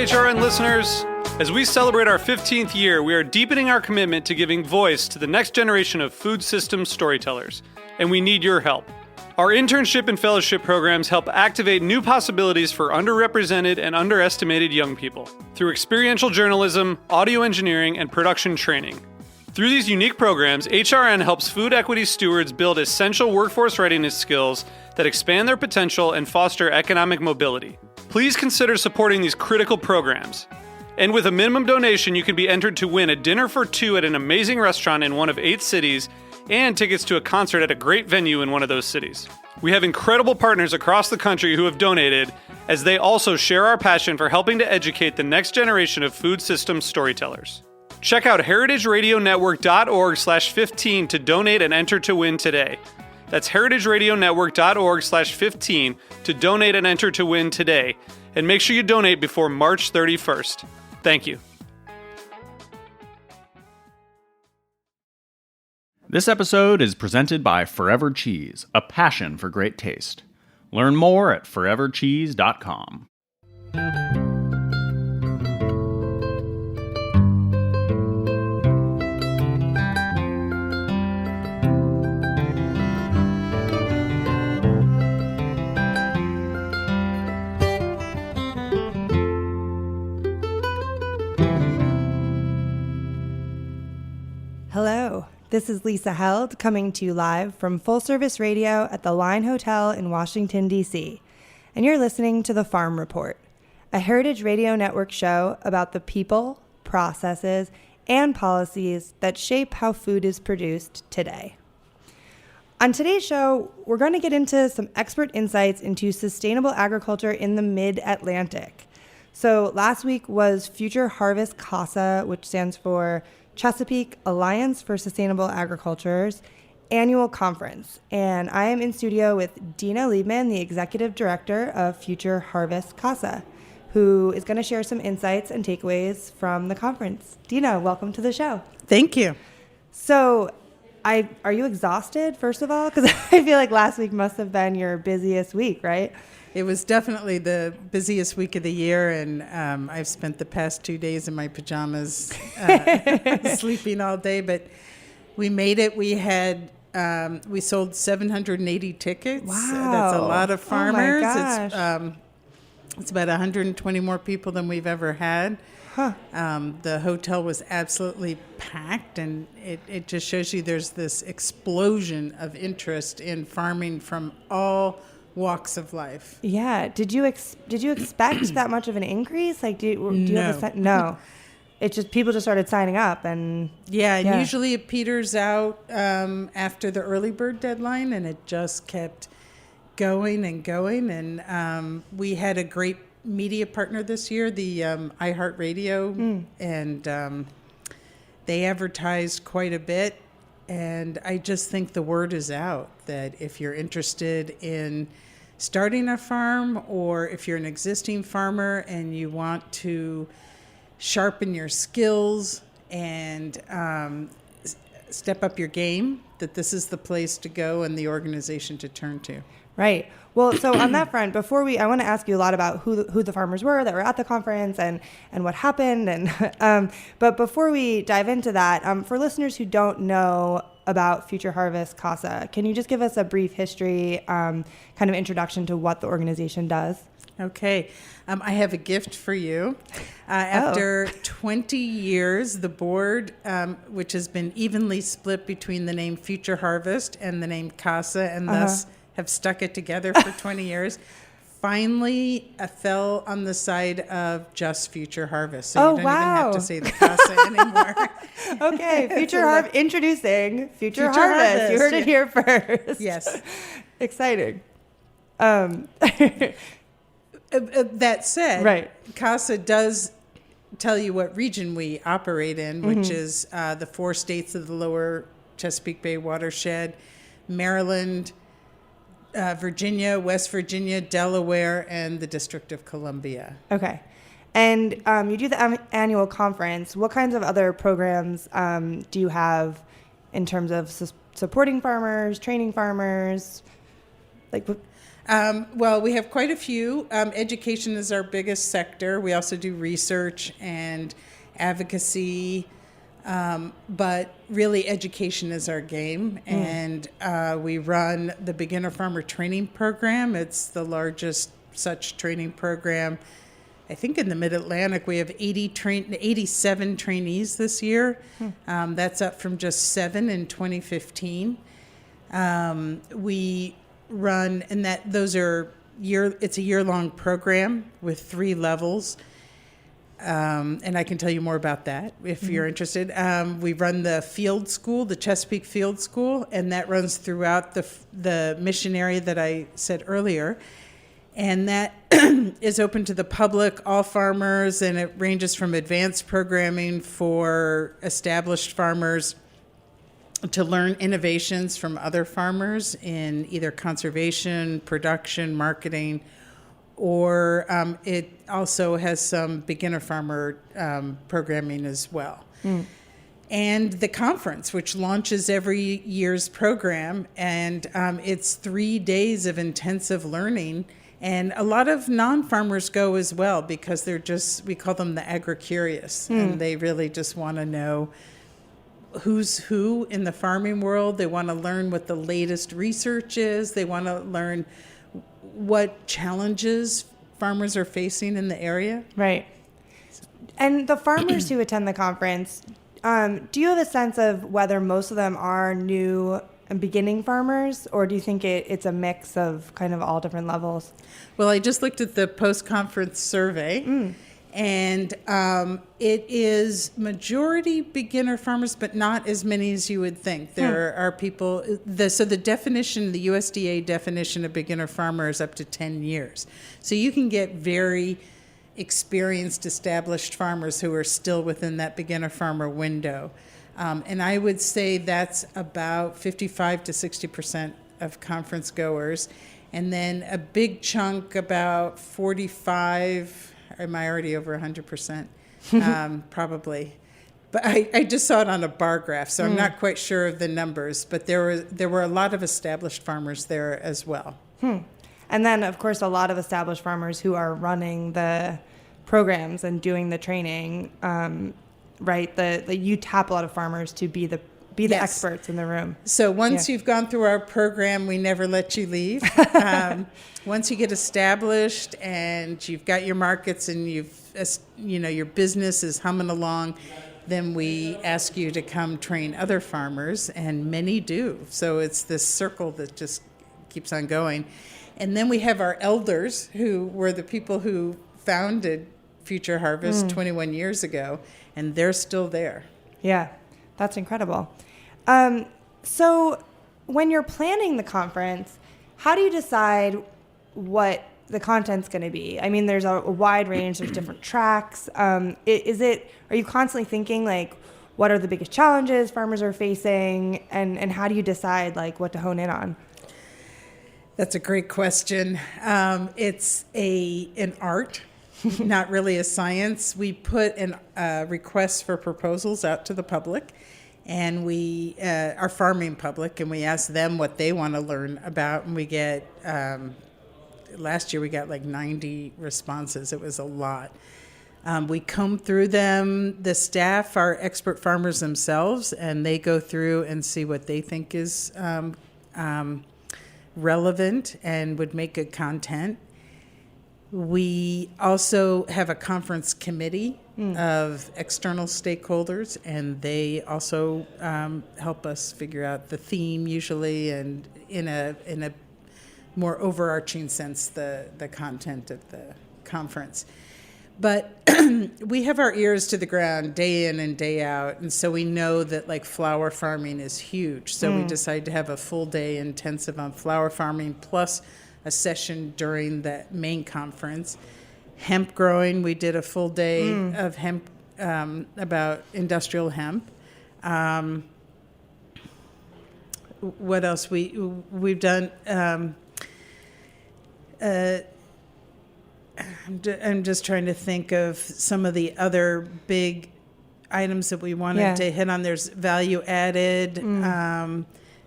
HRN listeners. As we celebrate our 15th year, we are deepening our commitment to giving voice to the next generation of food systems storytellers, and we need your help. Our internship and fellowship programs help activate new possibilities for underrepresented and underestimated young people through experiential journalism, audio engineering, and production training. Through these unique programs, HRN helps food equity stewards build essential workforce readiness skills that expand their potential and foster economic mobility. Please consider supporting these critical programs. And with a minimum donation, you can be entered to win a dinner for two at an amazing restaurant in one of 8 cities and tickets to a concert at a great venue in one of those cities. We have incredible partners across the country who have donated, as they also share our passion for helping to educate the next generation of food systems storytellers. Check out heritageradionetwork.org/15 to donate and enter to win today. That's heritageradionetwork.org/15 to donate and enter to win today. And make sure you donate before March 31st. Thank you. This episode is presented by Forever Cheese, a passion for great taste. Learn more at forevercheese.com. Hello, this is Lisa Held coming to you live from Full Service Radio at the Line Hotel in Washington, D.C. And you're listening to The Farm Report, a Heritage Radio Network show about the people, processes, and policies that shape how food is produced today. On today's show, we're going to get into some expert insights into sustainable agriculture in the Mid-Atlantic. So last week was Future Harvest CASA, which stands for Chesapeake Alliance for Sustainable Agriculture's annual conference. And I am in studio with Dena Leibman, the executive director of Future Harvest CASA, who is going to share some insights and takeaways from the conference. Dena, welcome to the show. Thank you. So are you exhausted, first of all? Because I feel like last week must have been your busiest week, right? It was definitely the busiest week of the year, and I've spent the past 2 days in my pajamas sleeping all day, but we made it. We sold 780 tickets. Wow. That's a lot of farmers. Oh my gosh. It's about 120 more people than we've ever had. Huh. The hotel was absolutely packed, and it just shows you there's this explosion of interest in farming from all walks of life. Yeah. Did you expect that much of an increase? Like, do you have a no? It's just people just started signing up, and usually it peters out after the early bird deadline, and it just kept going and going. And we had a great media partner this year, the iHeartRadio, and they advertised quite a bit. And I just think the word is out that if you're interested in starting a farm, or if you're an existing farmer and you want to sharpen your skills and step up your game, that this is the place to go and the organization to turn to. Right. Well, so on that front, I want to ask you a lot about who the farmers were that were at the conference and what happened. And but before we dive into that, for listeners who don't know about Future Harvest CASA, can you just give us a brief history, kind of introduction to what the organization does? Okay. I have a gift for you. After 20 years, the board, which has been evenly split between the name Future Harvest and the name CASA, and thus have stuck it together for 20 years, finally fell on the side of just Future Harvest. So you don't even have to say the CASA anymore. Okay, introducing Future Harvest. You heard it here first. Yes. Exciting. That said, right. CASA does tell you what region we operate in, which is the 4 states of the lower Chesapeake Bay watershed, Maryland, Virginia, West Virginia, Delaware, and the District of Columbia. Okay. And you do the annual conference. What kinds of other programs do you have in terms of supporting farmers, training farmers? Well, we have quite a few. Education is our biggest sector. We also do research and advocacy, but really education is our game. And we run the Beginner Farmer Training Program. It's the largest such training program. I think in the Mid-Atlantic we have 87 trainees this year. That's up from just 7 in 2015. We run, and it's a year-long program with 3 levels. And I can tell you more about that if you're interested. We run the field school, the Chesapeake Field School, and that runs throughout the mission area that I said earlier. And that is open to the public, all farmers, and it ranges from advanced programming for established farmers to learn innovations from other farmers in either conservation, production, marketing, or it also has some beginner farmer programming as well. And the conference, which launches every year's program, and it's 3 days of intensive learning. And a lot of non-farmers go as well because we call them the agri-curious, and they really just want to know who's who in the farming world. They want to learn what the latest research is. They want to learn what challenges farmers are facing in the area. Right. And the farmers who attend the conference, do you have a sense of whether most of them are new and beginning farmers, or do you think it's a mix of kind of all different levels? Well, I just looked at the post-conference survey, and it is majority beginner farmers, but not as many as you would think. There are people, so the definition, the USDA definition of beginner farmer is up to 10 years. So you can get very experienced, established farmers who are still within that beginner farmer window. And I would say that's about 55 to 60% of conference goers. And then a big chunk, about 45, am I already over 100%? Probably. But I just saw it on a bar graph, so I'm not quite sure of the numbers. But there were a lot of established farmers there as well. And then, of course, a lot of established farmers who are running the programs and doing the training, right? You tap a lot of farmers to be the Yes. experts in the room. So once you've gone through our program, we never let you leave. Once you get established and you've got your markets and your business is humming along, then we ask you to come train other farmers, and many do. So it's this circle that just keeps on going. And then we have our elders, who were the people who founded Future Harvest 21 years ago, and they're still there. Yeah, that's incredible. So when you're planning the conference, how do you decide what the content's going to be? I mean, there's a wide range, there's different tracks. Are you constantly thinking, like, what are the biggest challenges farmers are facing, and how do you decide, like, what to hone in on? That's a great question. It's an art, not really a science. We put requests for proposals out to the public, and we our farming public, and we ask them what they want to learn about, and we get last year we got like 90 responses. It was a lot. We comb through them. The staff are expert farmers themselves, and they go through and see what they think is relevant and would make good content. We also have a conference committee of external stakeholders, and they also help us figure out the theme usually, and in a more overarching sense, the content of the conference. But we have our ears to the ground day in and day out, and so we know that, like, flower farming is huge. So we decided to have a full day intensive on flower farming plus a session during the main conference. Hemp growing, we did a full day of hemp, about industrial hemp. What else? We've done. I'm just trying to think of some of the other big items that we wanted to hit on. There's value added.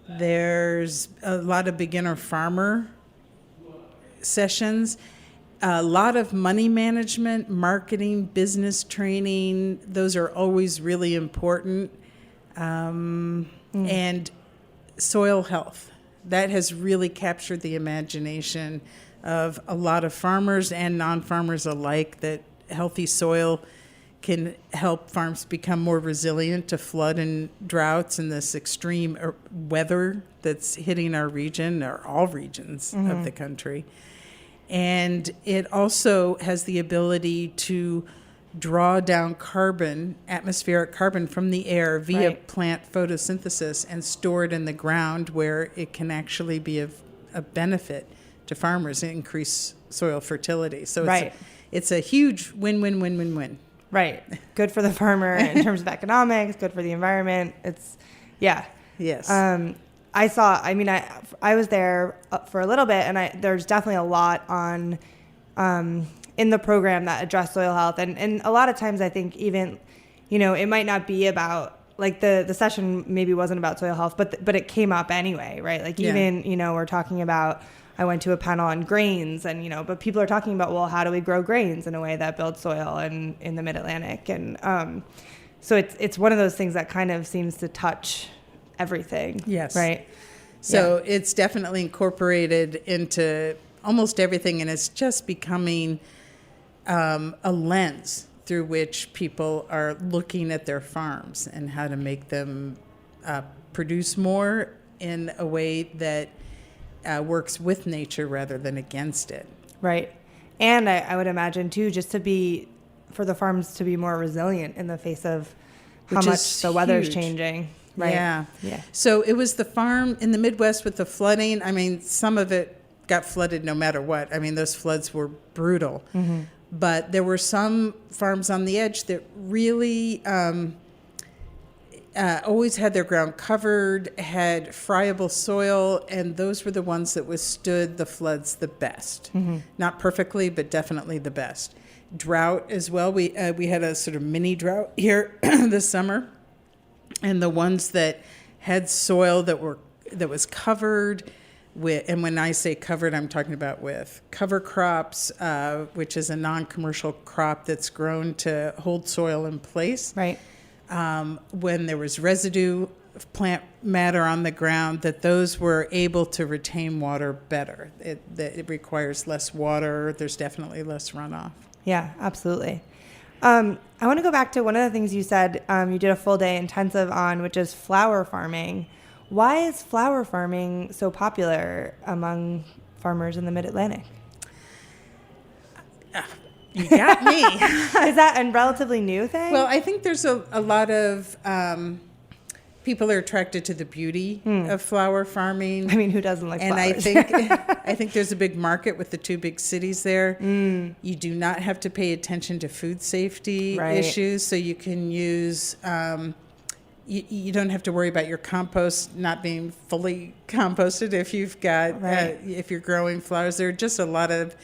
There's a lot of beginner farmer sessions. A lot of money management, marketing, business training, those are always really important. And soil health. That has really captured the imagination of a lot of farmers and non-farmers alike, that healthy soil can help farms become more resilient to flood and droughts and this extreme weather that's hitting our region, or all regions of the country. And it also has the ability to draw down carbon, atmospheric carbon from the air via plant photosynthesis and store it in the ground, where it can actually be of benefit to farmers and increase soil fertility. So it's a huge win-win-win-win-win. Right. Good for the farmer in terms of economics, good for the environment. It's, yeah. Yes. I was there for a little bit, and there's definitely a lot on in the program that address soil health. And a lot of times I think even, it might not be about, like the session maybe wasn't about soil health, but it came up anyway, right? Like even, we're talking about, I went to a panel on grains and, but people are talking about, well, how do we grow grains in a way that builds soil in the mid-Atlantic? And so it's one of those things that kind of seems to touch everything. Yes. Right. So it's definitely incorporated into almost everything, and it's just becoming a lens through which people are looking at their farms and how to make them produce more in a way that works with nature rather than against it. Right. And I would imagine, too, just for the farms to be more resilient in the face of how much the weather's changing. Right. Yeah. Yeah. So it was the farm in the Midwest with the flooding. I mean, some of it got flooded no matter what. I mean, those floods were brutal. Mm-hmm. But there were some farms on the edge that really always had their ground covered, had friable soil, and those were the ones that withstood the floods the best. Mm-hmm. Not perfectly, but definitely the best. Drought as well. We had a sort of mini drought here this summer, and the ones that had soil that was covered with, and when I say covered, I'm talking about with cover crops, which is a non-commercial crop that's grown to hold soil in place. Right. When there was residue of plant matter on the ground, that those were able to retain water better. It requires less water. There's definitely less runoff. Yeah, absolutely. I want to go back to one of the things you said you did a full day intensive on, which is flower farming. Why is flower farming so popular among farmers in the Mid-Atlantic? You got me. Is that a relatively new thing? Well, I think there's a lot of people are attracted to the beauty of flower farming. I mean, who doesn't like flowers? And I think there's a big market with the two big cities there. You do not have to pay attention to food safety issues, so you can use. You don't have to worry about your compost not being fully composted if you've got if you're growing flowers. There are just a lot of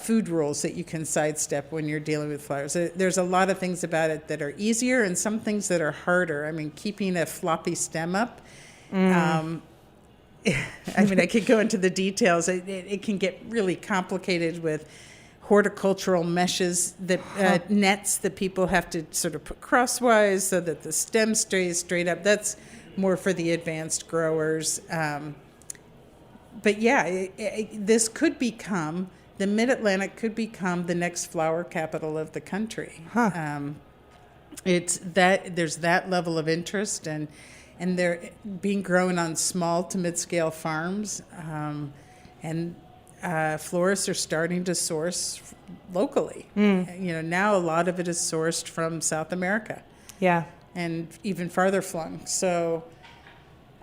food rules that you can sidestep when you're dealing with flowers. There's a lot of things about it that are easier and some things that are harder. I mean, keeping a floppy stem up. I mean, I could go into the details. It can get really complicated with horticultural meshes that nets that people have to sort of put crosswise so that the stem stays straight up. That's more for the advanced growers. But yeah, this could become, the Mid-Atlantic could become the next flower capital of the country. It's that there's that level of interest, and they're being grown on small to mid-scale farms, and florists are starting to source locally. Now a lot of it is sourced from South America. Yeah. And even farther flung. So,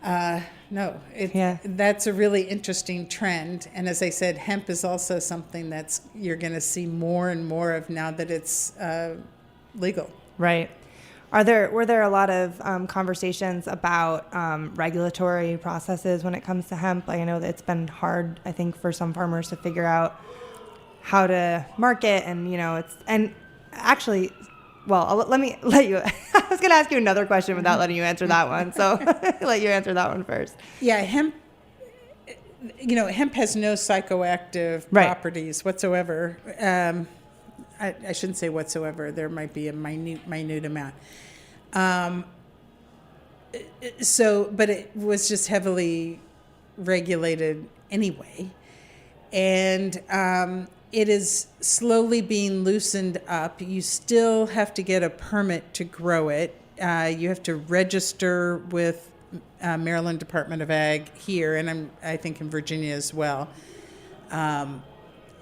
that's a really interesting trend. And as I said, hemp is also something you're going to see more and more of now that it's legal. Right. Were there a lot of conversations about regulatory processes when it comes to hemp? I know that it's been hard, I think, for some farmers to figure out how to market, and let me let you. I was going to ask you another question without letting you answer that one, so I'll let you answer that one first. Yeah, hemp. hemp has no psychoactive Right. properties whatsoever. I shouldn't say whatsoever. There might be a minute amount. But it was just heavily regulated anyway. And it is slowly being loosened up. You still have to get a permit to grow it. You have to register with Maryland Department of Ag here, and I think in Virginia as well.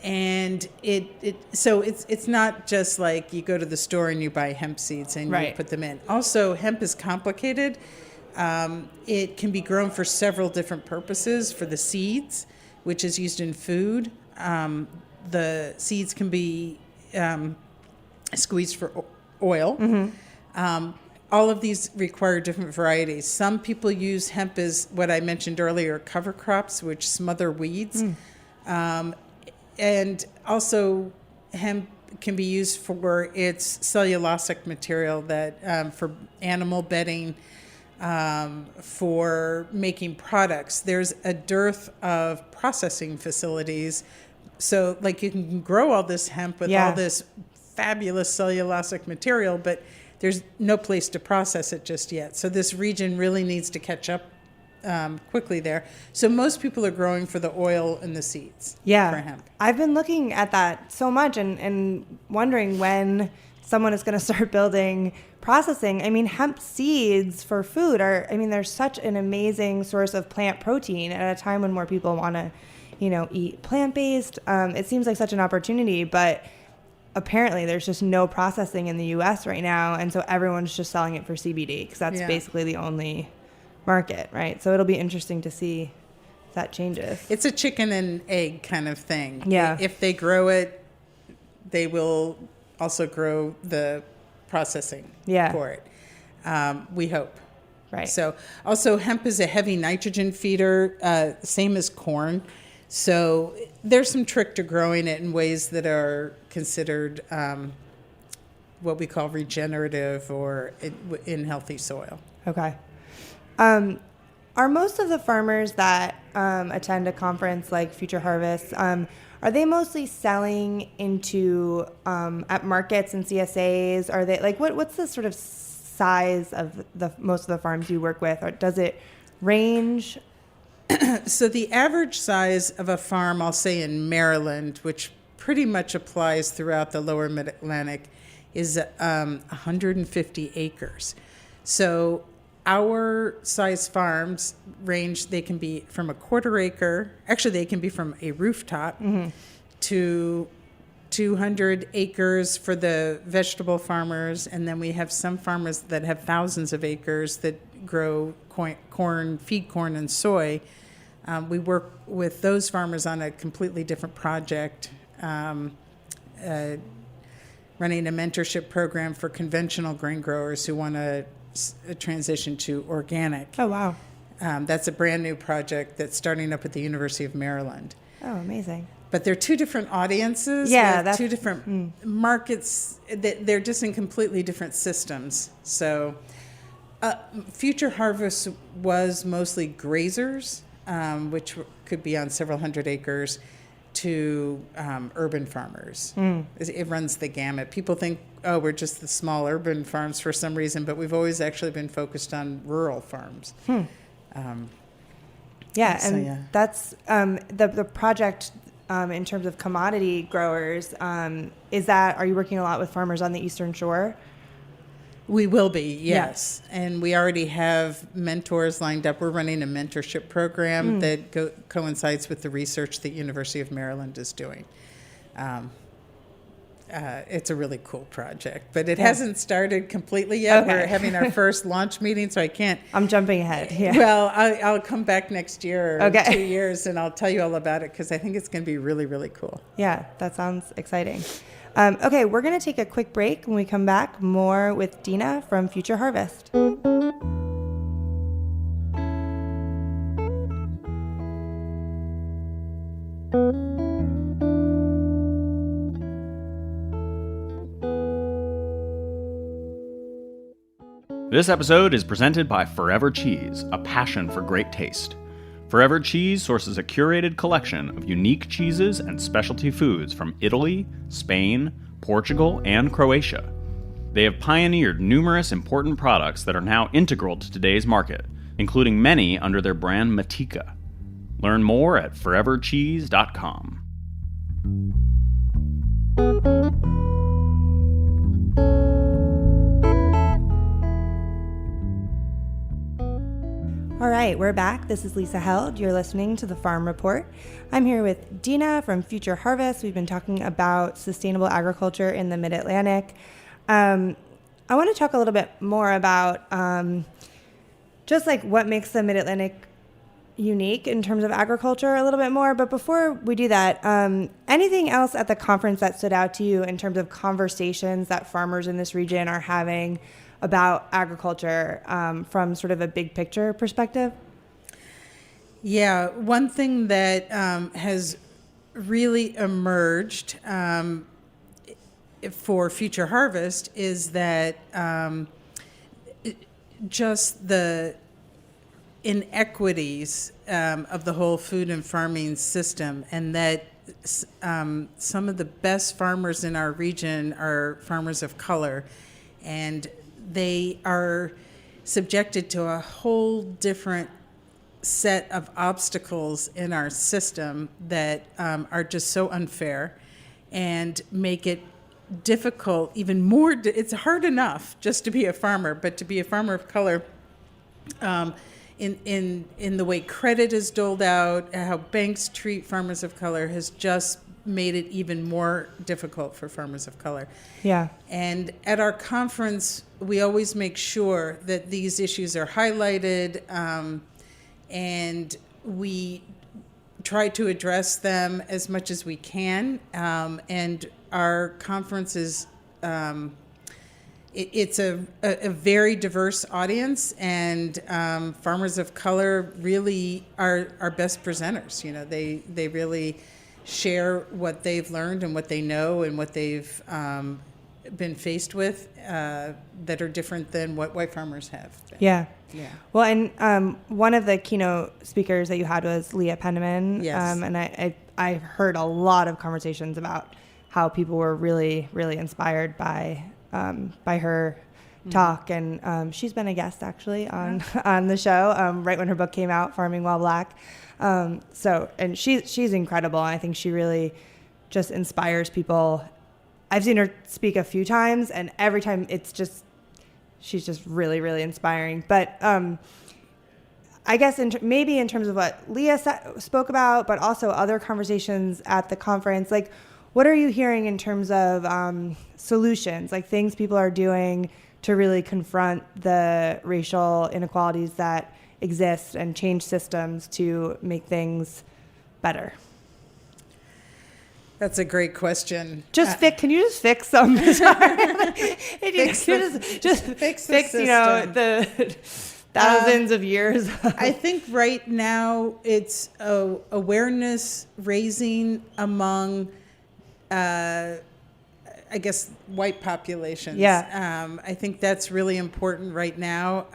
And it's not just like you go to the store and you buy hemp seeds and Right. you put them in. Also, hemp is complicated. It can be grown for several different purposes. For the seeds, which is used in food, the seeds can be squeezed for oil. Mm-hmm. All of these require different varieties. Some people use hemp as what I mentioned earlier, cover crops, which smother weeds. And also hemp can be used for its cellulosic material that for animal bedding, for making products. There's a dearth of processing facilities. So like you can grow all this hemp with all this fabulous cellulosic material, but there's no place to process it just yet. So this region really needs to catch up quickly there. So most people are growing for the oil and the seeds for hemp. I've been looking at that so much and wondering when someone is going to start building processing. I mean, hemp seeds for food they're such an amazing source of plant protein at a time when more people want to, eat plant-based. It seems like such an opportunity, but apparently there's just no processing in the U.S. right now, and so everyone's just selling it for CBD because that's basically the only market, right? So it'll be interesting to see if that changes. It's a chicken and egg kind of thing. Yeah. If they grow it, they will also grow the processing for it. We hope. Right. So also hemp is a heavy nitrogen feeder, same as corn. So there's some trick to growing it in ways that are considered what we call regenerative or in healthy soil. Okay. Are most of the farmers that attend a conference like Future Harvest, are they mostly selling into at markets and CSAs? Are they what's the sort of size of most of the farms you work with, or does it range? So the average size of a farm, I'll say in Maryland, which pretty much applies throughout the lower Mid-Atlantic, is 150 acres. So our size farms range, they can be from a quarter acre, actually they can be from a rooftop to 200 acres for the vegetable farmers, and then we have some farmers that have thousands of acres that grow corn, feed corn and soy. We work with those farmers on a completely different project, running a mentorship program for conventional grain growers who want to transition to organic. Oh, wow. That's a brand new project that's starting up at the University of Maryland. Oh, amazing. But they're two different audiences. Yeah, that's two different markets. They're just in completely different systems. So Future Harvest was mostly grazers, which could be on several hundred acres, to urban farmers. It runs the gamut. People think, oh, we're just the small urban farms for some reason, but we've always actually been focused on rural farms. That's the project in terms of commodity growers. Are you working a lot with farmers on the Eastern Shore? We will be, yes. Yeah. And we already have mentors lined up. We're running a mentorship program that coincides with the research that University of Maryland is doing. It's a really cool project, but it hasn't started completely yet. Okay. We're having our first launch meeting, so I can't. I'm jumping ahead. Yeah. Well, I'll come back next year or 2 years, and I'll tell you all about it because I think it's going to be really, really cool. Yeah, that sounds exciting. Okay, we're going to take a quick break. When we come back, more with Dena from Future Harvest. This episode is presented by Forever Cheese, a passion for great taste. Forever Cheese sources a curated collection of unique cheeses and specialty foods from Italy, Spain, Portugal, and Croatia. They have pioneered numerous important products that are now integral to today's market, including many under their brand Matika. Learn more at forevercheese.com. All right, we're back. This is Lisa Held. You're listening to the Farm Report. I'm here with Dena from Future Harvest. We've been talking about sustainable agriculture in the Mid-Atlantic. I want to talk a little bit more about just like what makes the Mid-Atlantic unique in terms of agriculture a little bit more. But before we do that, anything else at the conference that stood out to you in terms of conversations that farmers in this region are having about agriculture from sort of a big picture perspective? Yeah, one thing that has really emerged for Future Harvest is that just the inequities of the whole food and farming system, and that some of the best farmers in our region are farmers of color, and they are subjected to a whole different set of obstacles in our system that are just so unfair and make it difficult, even more. It's hard enough just to be a farmer, but to be a farmer of color, in the way credit is doled out, how banks treat farmers of color has just made it even more difficult for farmers of color. Yeah. And at our conference, we always make sure that these issues are highlighted, and we try to address them as much as we can. And our conference is, it's a very diverse audience, and farmers of color really are our best presenters. You know, they really share what they've learned and what they know and what they've been faced with that are different than what white farmers have been. Yeah. Yeah. Well, and one of the keynote speakers that you had was Leah Penniman. Yes. And I heard a lot of conversations about how people were really, really inspired by her talk. And she's been a guest actually on the show right when her book came out, Farming While Black. And she's incredible. And I think she really just inspires people. I've seen her speak a few times, and every time she's just really, really inspiring. But I guess maybe in terms of what Leah spoke about, but also other conversations at the conference, like what are you hearing in terms of solutions, like things people are doing to really confront the racial inequalities that exist and change systems to make things better? That's a great question. Can you just fix some? Fix the you know, the thousands of years. I think right now it's awareness raising among, I guess, white populations. Yeah. I think that's really important right now.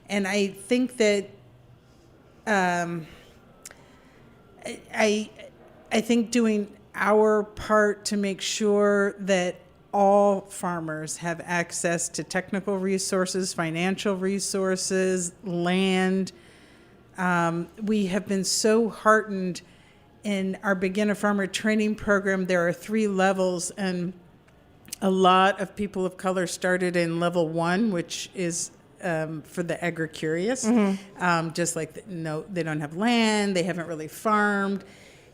And I think that I think doing our part to make sure that all farmers have access to technical resources, financial resources, land. We have been so heartened in our beginner farmer training program. There are 3 levels, and a lot of people of color started in level 1, which is for the agri-curious. Mm-hmm. Just like, they don't have land, they haven't really farmed.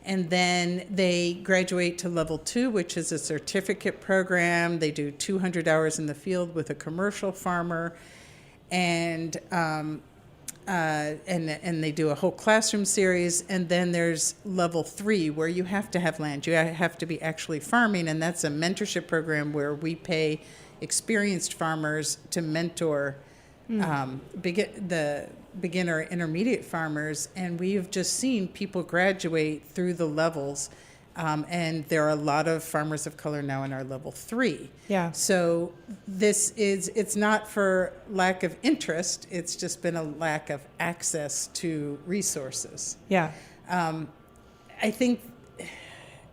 And then they graduate to level 2, which is a certificate program. They do 200 hours in the field with a commercial farmer, and they do a whole classroom series. And then there's level 3, where you have to have land. You have to be actually farming, and that's a mentorship program where we pay experienced farmers to mentor the beginner intermediate farmers, and we have just seen people graduate through the levels And there are a lot of farmers of color now in our level 3. Yeah. So it's not for lack of interest, it's just been a lack of access to resources. Yeah. I think,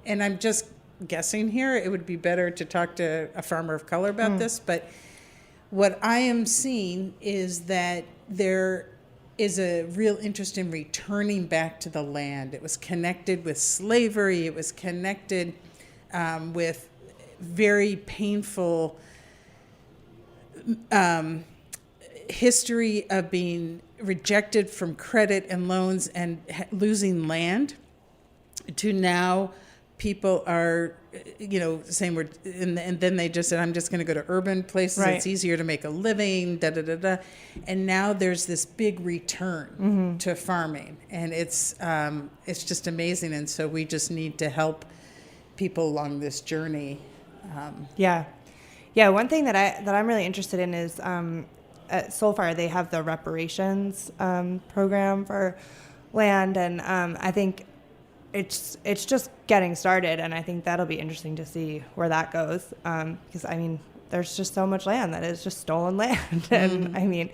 and I'm just guessing here, it would be better to talk to a farmer of color about this, but what I am seeing is that there is a real interest in returning back to the land. It was connected with slavery. It was connected with very painful history of being rejected from credit and loans and losing land, to now people are, saying and then they just said, I'm just going to go to urban places. Right. It's easier to make a living, And now there's this big return to farming, and it's just amazing. And so we just need to help people along this journey. Yeah. One thing that I'm really interested in is at Soulfire, they have the reparations program for land, and I think it's just getting started, and I think that'll be interesting to see where that goes, because there's just so much land that is just stolen land, and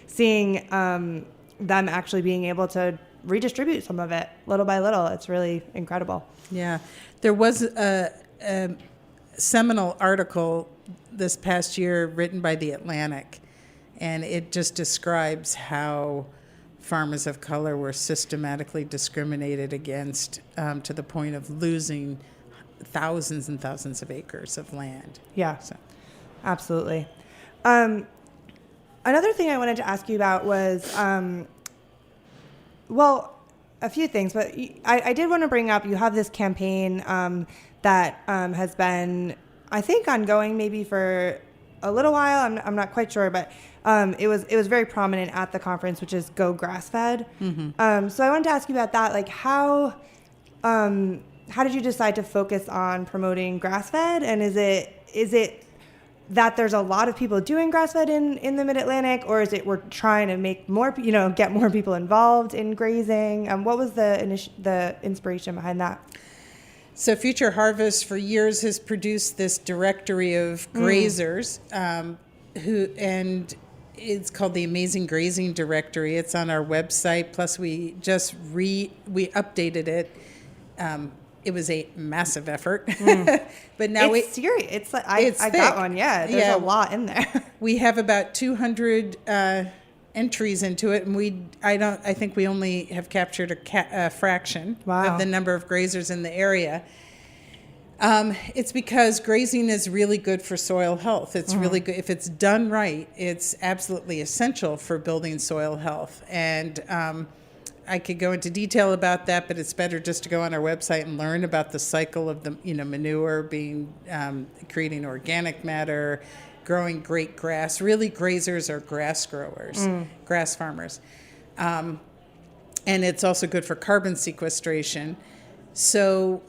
seeing them actually being able to redistribute some of it little by little, it's really incredible. Yeah, there was a seminal article this past year written by The Atlantic, and it just describes how farmers of color were systematically discriminated against, to the point of losing thousands and thousands of acres of land. Yeah, so. Absolutely. Another thing I wanted to ask you about was, a few things, but I did want to bring up, you have this campaign that has been, I think, ongoing maybe for a little while. I'm not quite sure, but it was very prominent at the conference, which is Go Grass Fed. So I wanted to ask you about that. Like, how did you decide to focus on promoting grass fed? And is it that there's a lot of people doing grass fed in the Mid-Atlantic, or is it we're trying to make more, get more people involved in grazing? What was the inspiration behind that? So Future Harvest for years has produced this directory of grazers, and it's called the Amazing Grazing Directory. It's on our website. Plus, we just we updated it. It was a massive effort, but now it's serious. I got one. Yeah, there's a lot in there. We have about 200 entries into it, and I think we only have captured a fraction of the number of grazers in the area. It's because grazing is really good for soil health. It's really good. If it's done right, it's absolutely essential for building soil health. And I could go into detail about that, but it's better just to go on our website and learn about the cycle of the manure being creating organic matter, growing great grass. Really, grazers are grass growers, grass farmers. And it's also good for carbon sequestration. So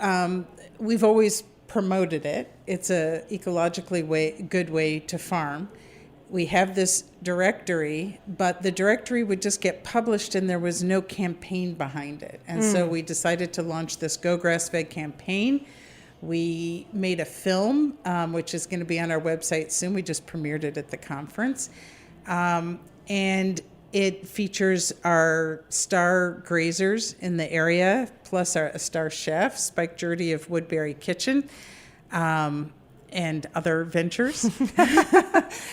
we've always promoted it. It's a ecologically good way to farm. We have this directory, but the directory would just get published and there was no campaign behind it. And so we decided to launch this Go Grass Fed campaign. We made a film, which is going to be on our website soon. We just premiered it at the conference. And it features our star grazers in the area, plus our star chef, Spike Jurdy of Woodbury Kitchen, and other ventures.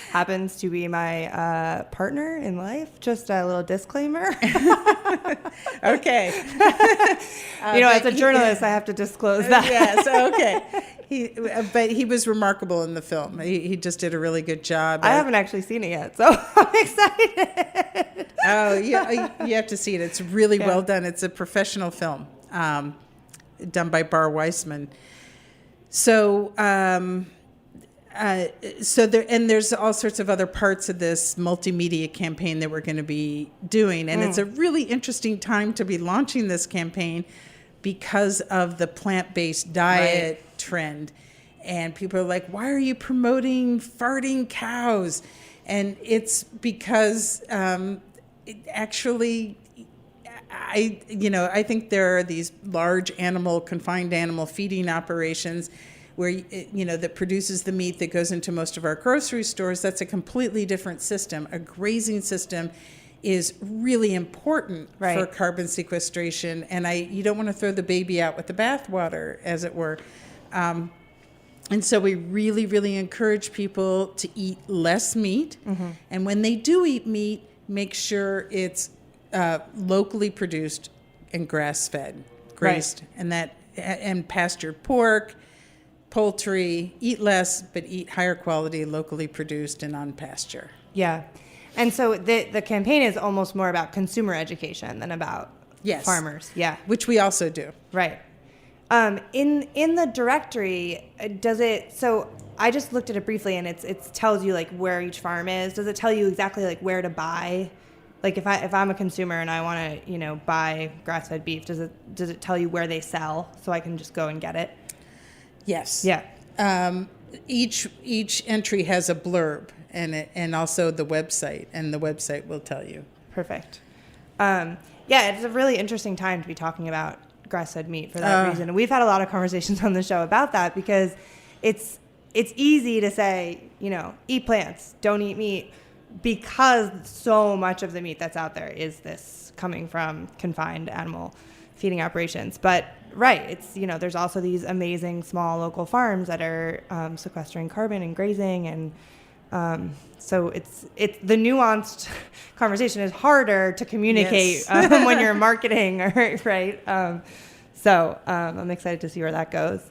Happens to be my partner in life. Just a little disclaimer. Okay. As a journalist, I have to disclose that. Yes, okay. But he was remarkable in the film. He just did a really good job. I haven't actually seen it yet, so I'm excited. Oh, yeah, you have to see it. It's really well done. It's a professional film done by Bar Weissman. So, there's all sorts of other parts of this multimedia campaign that we're going to be doing, and it's a really interesting time to be launching this campaign because of the plant-based diet trend. And people are like, "Why are you promoting farting cows?" And it's because actually, I think there are these large confined animal feeding operations where, that produces the meat that goes into most of our grocery stores. That's a completely different system. A grazing system is really important for carbon sequestration, and you don't want to throw the baby out with the bathwater, as it were. And so we really, really encourage people to eat less meat. Mm-hmm. And when they do eat meat, make sure it's locally produced and grass-fed, grazed, and pastured pork, poultry. Eat less, but eat higher quality, locally produced and on pasture. Yeah. And so the campaign is almost more about consumer education than about farmers. Yeah. Which we also do. Right. In the directory, so I just looked at it briefly, and it tells you like where each farm is. Does it tell you exactly like where to buy? Like if I'm a consumer and I want to, buy grass-fed beef, does it tell you where they sell so I can just go and get it? Yes. Yeah. Each entry has a blurb and also the website, and the website will tell you. Perfect. It's a really interesting time to be talking about grass-fed meat for that reason. And we've had a lot of conversations on the show about that because it's easy to say, eat plants, don't eat meat, because so much of the meat that's out there is this coming from confined animal feeding operations. But it's, there's also these amazing small local farms that are sequestering carbon and grazing, and so it's the nuanced conversation is harder to communicate when you're marketing, right? So I'm excited to see where that goes.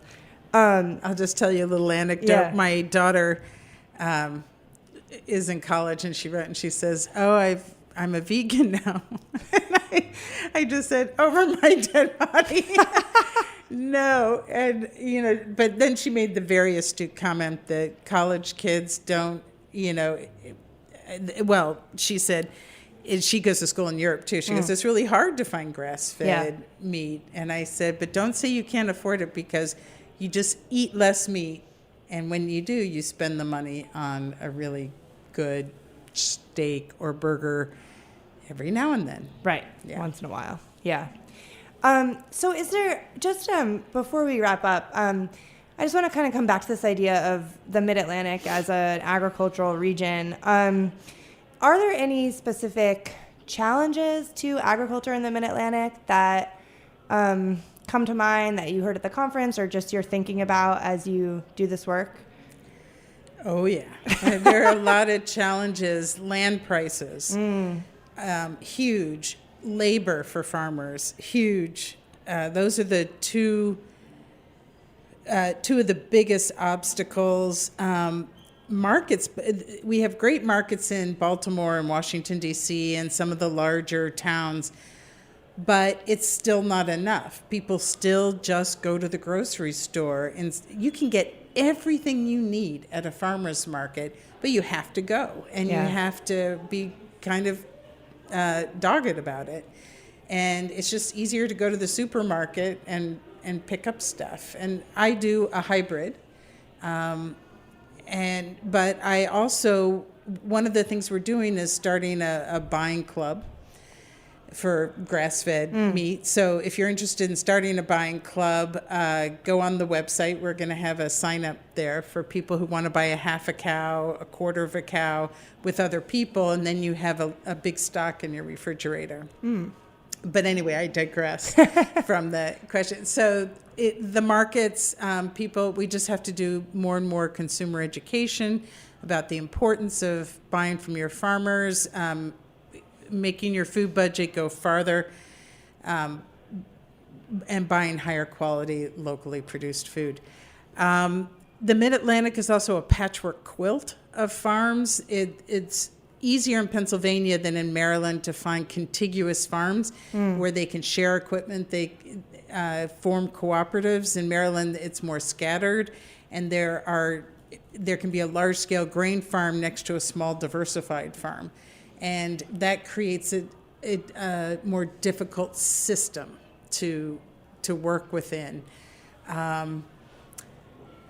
I'll just tell you a little anecdote. Yeah. My daughter is in college, and she wrote and she says, I'm a vegan now. And I just said, over my dead body. No. And, but then she made the very astute comment that college kids don't, she said, she goes to school in Europe too. She goes, it's really hard to find grass-fed meat. And I said, but don't say you can't afford it, because you just eat less meat. And when you do, you spend the money on a really good steak or burger every now and then. Right. Yeah. Once in a while. Yeah. So is there, just before we wrap up, I just want to kind of come back to this idea of the Mid-Atlantic as an agricultural region. Are there any specific challenges to agriculture in the Mid-Atlantic that come to mind that you heard at the conference, or just you're thinking about as you do this work? Oh, yeah. There are a lot of challenges. Land prices, huge. Labor for farmers, huge. Those are the two of the biggest obstacles. Markets, we have great markets in Baltimore and Washington, D.C., and some of the larger towns, but it's still not enough. People still just go to the grocery store, and you can get everything you need at a farmer's market, but you have to go, and you have to be kind of dogged about it. And it's just easier to go to the supermarket and pick up stuff. And I do a hybrid. But I also, one of the things we're doing is starting a buying club for grass-fed meat. So if you're interested in starting a buying club, go on the website. We're going to have a sign-up there for people who want to buy a half a cow, a quarter of a cow with other people, and then you have a big stock in your refrigerator. But anyway, I digress from the question. So the markets, people, we just have to do more and more consumer education about the importance of buying from your farmers, making your food budget go farther, and buying higher quality, locally produced food. The Mid-Atlantic is also a patchwork quilt of farms. It's easier in Pennsylvania than in Maryland to find contiguous farms where they can share equipment. They form cooperatives. In Maryland, it's more scattered, and there can be a large-scale grain farm next to a small diversified farm. And that creates a more difficult system to work within.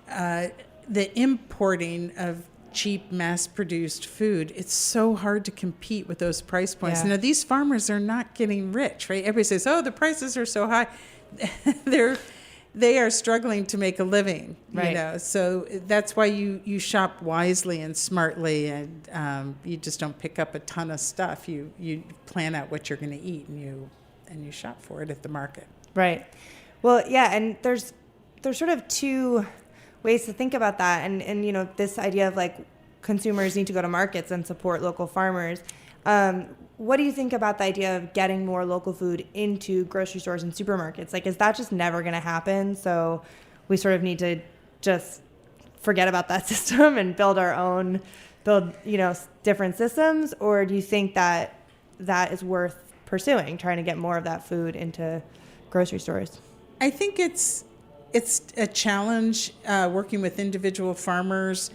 The importing of cheap, mass-produced food, it's so hard to compete with those price points. Yeah. Now, these farmers are not getting rich, right? Everybody says, oh, the prices are so high. They are struggling to make a living, Right. you know. So that's why you shop wisely and smartly, and you just don't pick up a ton of stuff. You plan out what you're going to eat, and you shop for it at the market. Right. Well, yeah, and there's sort of two ways to think about that, and you know, this idea of like consumers need to go to markets and support local farmers. What do you think about the idea of getting more local food into grocery stores and supermarkets? Like, is that just never going to happen? So we sort of need to just forget about that system and build, you know, different systems? Or do you think that is worth pursuing, trying to get more of that food into grocery stores? I think it's a challenge working with individual farmers.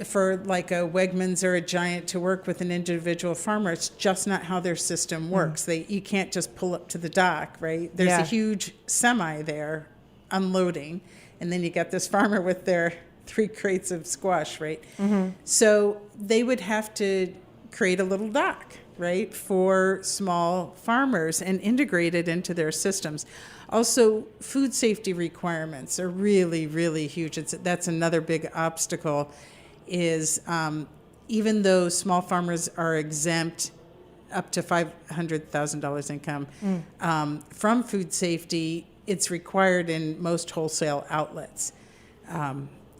For like a Wegmans or a Giant to work with an individual farmer, it's just not how their system works. You can't just pull up to the dock, right? There's a huge semi there unloading, and then you got this farmer with their 3 crates of squash, right? Mm-hmm. So they would have to create a little dock, right, for small farmers and integrate it into their systems. Also, food safety requirements are really, really huge. That's another big obstacle. Is even though small farmers are exempt up to $500,000 income from food safety, it's required in most wholesale outlets.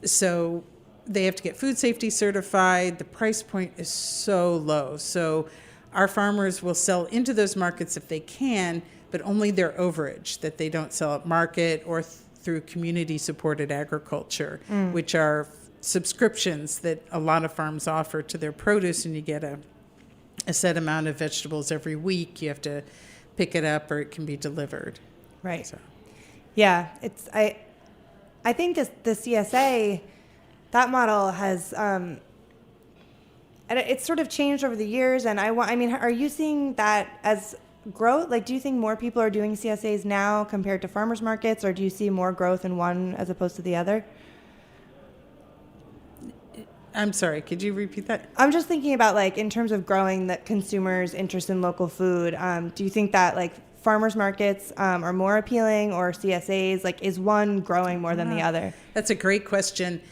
So they have to get food safety certified. The price point is so low. So our farmers will sell into those markets if they can, but only their overage that they don't sell at market or through community-supported agriculture, which are subscriptions that a lot of farms offer to their produce, and you get a set amount of vegetables every week. You have to pick it up or it can be delivered. Right. So. Yeah, I think the CSA, that model has it's sort of changed over the years, and I mean, are you seeing that as growth? Like, do you think more people are doing CSAs now compared to farmers markets, or do you see more growth in one as opposed to the other? I'm sorry, could you repeat that? I'm just thinking about, like, in terms of growing the consumers' interest in local food, do you think that, like, farmers markets are more appealing, or CSAs? Like, is one growing more than the other? That's a great question.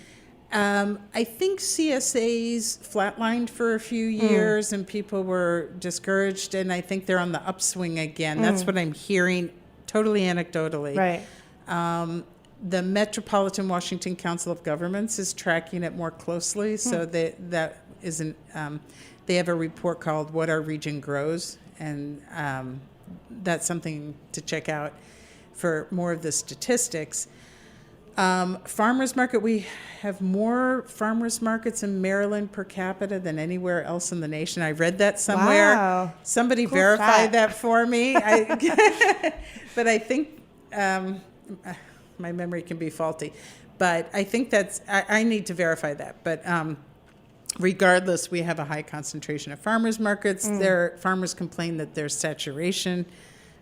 I think CSAs flatlined for a few years and people were discouraged, and I think they're on the upswing again. That's what I'm hearing, totally anecdotally. Right. The Metropolitan Washington Council of Governments is tracking it more closely, so that isn't. They have a report called "What Our Region Grows," and that's something to check out for more of the statistics. Farmers market, we have more farmers markets in Maryland per capita than anywhere else in the nation. I read that somewhere. Wow. Somebody Cool verify fact. that for me. But I think my memory can be faulty. But I think I need to verify that. But regardless, we have a high concentration of farmers markets. Farmers complain that there's saturation,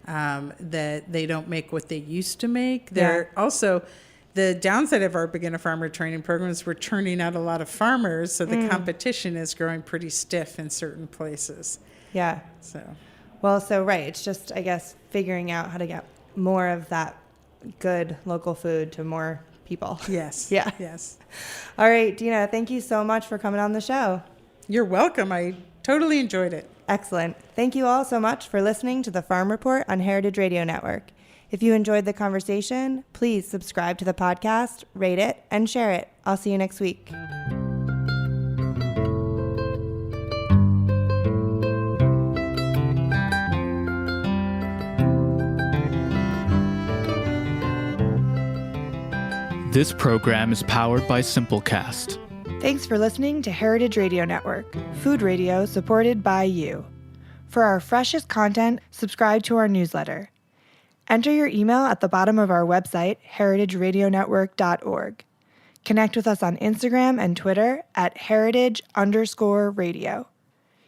that they don't make what they used to make. They're also... The downside of our beginner farmer training programs, we're turning out a lot of farmers, so the competition is growing pretty stiff in certain places. Yeah. So right. It's just, I guess, figuring out how to get more of that good local food to more people. Yes. Yeah. Yes. All right, Dena, thank you so much for coming on the show. You're welcome. I totally enjoyed it. Excellent. Thank you all so much for listening to the Farm Report on Heritage Radio Network. If you enjoyed the conversation, please subscribe to the podcast, rate it, and share it. I'll see you next week. This program is powered by Simplecast. Thanks for listening to Heritage Radio Network, food radio supported by you. For our freshest content, subscribe to our newsletter. Enter your email at the bottom of our website, heritageradionetwork.org. Connect with us on Instagram and Twitter at heritage_radio.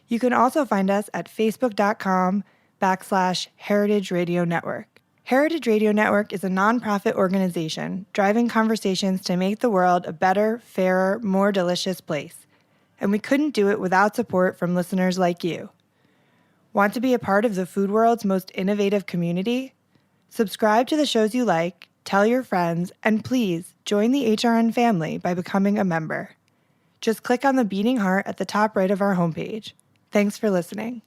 You can also find us at facebook.com/Heritage Radio Network. Heritage Radio Network is a nonprofit organization driving conversations to make the world a better, fairer, more delicious place. And we couldn't do it without support from listeners like you. Want to be a part of the food world's most innovative community? Subscribe to the shows you like, tell your friends, and please join the HRN family by becoming a member. Just click on the beating heart at the top right of our homepage. Thanks for listening.